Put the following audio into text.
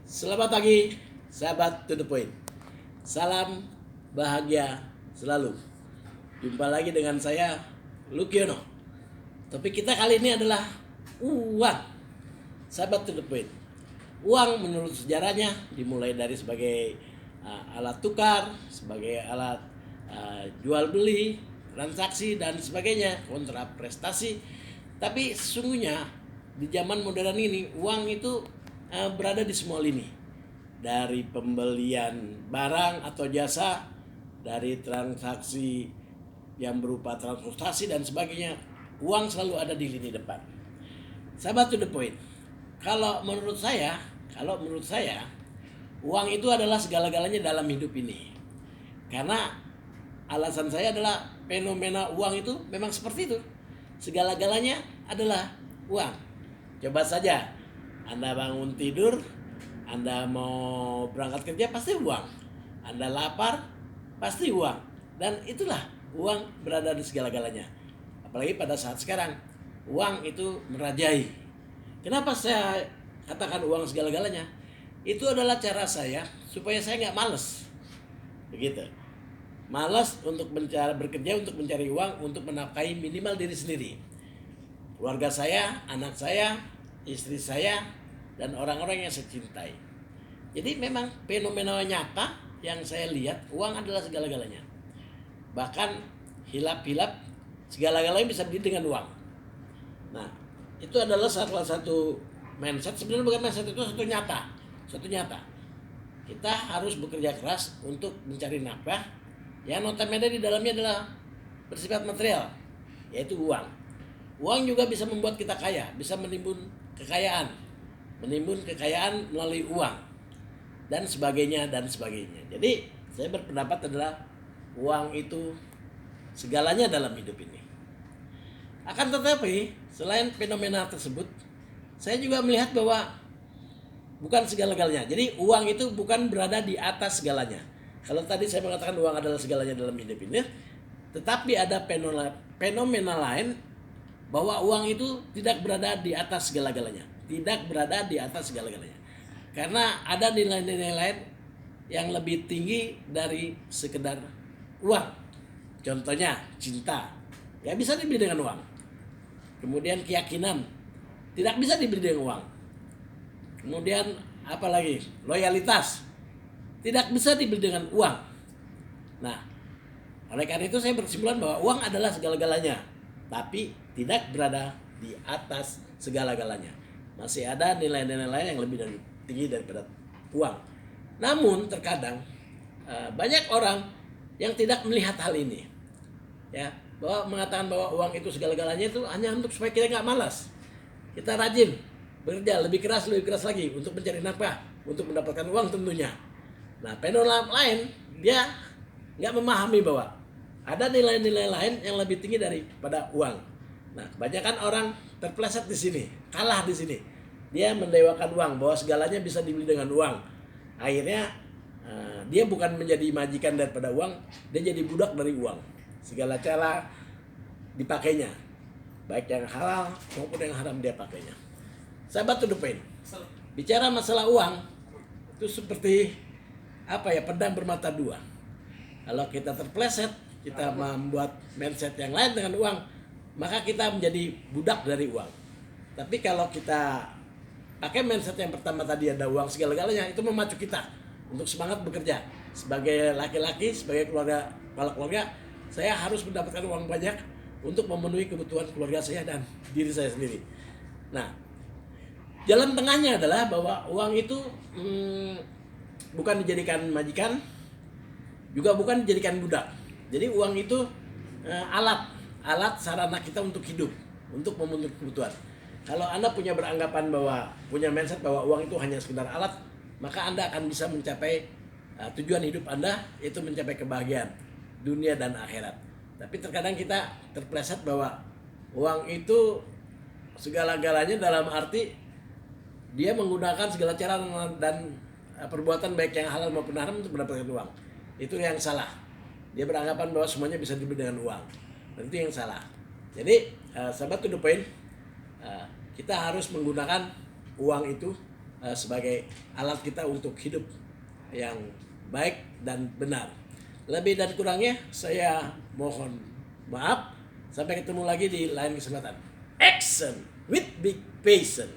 Selamat pagi, sahabat To The Point. Salam bahagia selalu. Jumpa lagi dengan saya, Lukiono. Topik kita kali ini adalah uang. Sahabat To The Point. Uang menurut sejarahnya dimulai dari sebagai alat tukar, sebagai alat jual beli, transaksi dan sebagainya, kontra prestasi. Tapi sesungguhnya di zaman modern ini uang itu berada di semua lini, dari pembelian barang atau jasa, dari transaksi yang berupa transportasi dan sebagainya. Uang selalu ada di lini depan. Sahabat To The Point, kalau menurut saya uang itu adalah segala-galanya dalam hidup ini. Karena alasan saya adalah fenomena uang itu memang seperti itu. Segala-galanya adalah uang. Coba saja Anda bangun tidur, Anda mau berangkat kerja pasti uang. Anda lapar pasti uang. Dan itulah uang berada di segala-galanya. Apalagi pada saat sekarang, uang itu merajai. Kenapa saya katakan uang segala-galanya? Itu adalah cara saya supaya saya nggak males. Begitu. Malas untuk bekerja untuk mencari uang untuk menafkahi minimal diri sendiri, keluarga saya, anak saya, istri saya, dan orang-orang yang saya cintai. Jadi memang fenomena nyata yang saya lihat, uang adalah segala-galanya. Bahkan hilap-hilap segala-galanya bisa beli dengan uang. Nah, itu adalah salah satu mindset. Sebenarnya bukan mindset, itu satu nyata. Kita harus bekerja keras untuk mencari nafkah yang notabene di dalamnya adalah bersifat material, yaitu uang. Uang juga bisa membuat kita kaya, bisa menimbun kekayaan melalui uang dan sebagainya. Jadi saya berpendapat adalah uang itu segalanya dalam hidup ini. Akan tetapi selain fenomena tersebut, saya juga melihat bahwa bukan segala-galanya. Jadi uang itu bukan berada di atas segalanya. Kalau tadi saya mengatakan uang adalah segalanya dalam hidup ini, tetapi ada fenomena lain bahwa uang itu tidak berada di atas segala-galanya. Karena ada nilai-nilai lain yang lebih tinggi dari sekedar uang. Contohnya cinta, gak bisa dibeli dengan uang. Kemudian keyakinan, tidak bisa dibeli dengan uang. Kemudian apalagi loyalitas, tidak bisa dibeli dengan uang. Nah, oleh karena itu saya berkesimpulan bahwa uang adalah segala-galanya, tapi tidak berada di atas segala-galanya. Masih ada nilai-nilai lain yang lebih tinggi daripada uang. Namun terkadang banyak orang yang tidak melihat hal ini, ya, bahwa mengatakan bahwa uang itu segala-galanya itu hanya untuk supaya kita nggak malas. Kita rajin bekerja lebih keras lagi untuk mencari nafkah, untuk mendapatkan uang tentunya. Nah, fenomena lain dia nggak memahami bahwa ada nilai-nilai lain yang lebih tinggi daripada uang. Nah, kebanyakan orang terpeleset di sini, kalah di sini. Dia mendewakan uang, bahwa segalanya bisa dibeli dengan uang. Akhirnya dia bukan menjadi majikan daripada uang, dia jadi budak dari uang. Segala cara dipakainya, baik yang halal maupun yang haram dia pakainya. Sahabat To The Point, bicara masalah uang itu seperti pedang bermata dua. Kalau kita terpleset, kita membuat mindset yang lain dengan uang, maka kita menjadi budak dari uang. Tapi kalau kita pakai mindset yang pertama tadi, ada uang segala-galanya, itu memacu kita untuk semangat bekerja. Sebagai laki-laki, sebagai kepala keluarga, saya harus mendapatkan uang banyak untuk memenuhi kebutuhan keluarga saya dan diri saya sendiri. Nah, jalan tengahnya adalah bahwa uang itu bukan dijadikan majikan, juga bukan dijadikan budak. Jadi uang itu alat sarana kita untuk hidup, untuk memenuhi kebutuhan. Kalau Anda punya mindset bahwa uang itu hanya sekedar alat, maka Anda akan bisa mencapai tujuan hidup Anda, yaitu mencapai kebahagiaan dunia dan akhirat. Tapi terkadang kita terpleset bahwa uang itu segala-galanya, dalam arti dia menggunakan segala cara dan perbuatan baik yang halal maupun haram untuk mendapatkan uang. Itu yang salah. Dia beranggapan bahwa semuanya bisa dibeli dengan uang. Dan itu yang salah. Jadi sahabat To The Point, kita harus menggunakan uang itu sebagai alat kita untuk hidup yang baik dan benar. Lebih dan kurangnya saya mohon maaf. Sampai ketemu lagi di lain kesempatan. Action with big passion.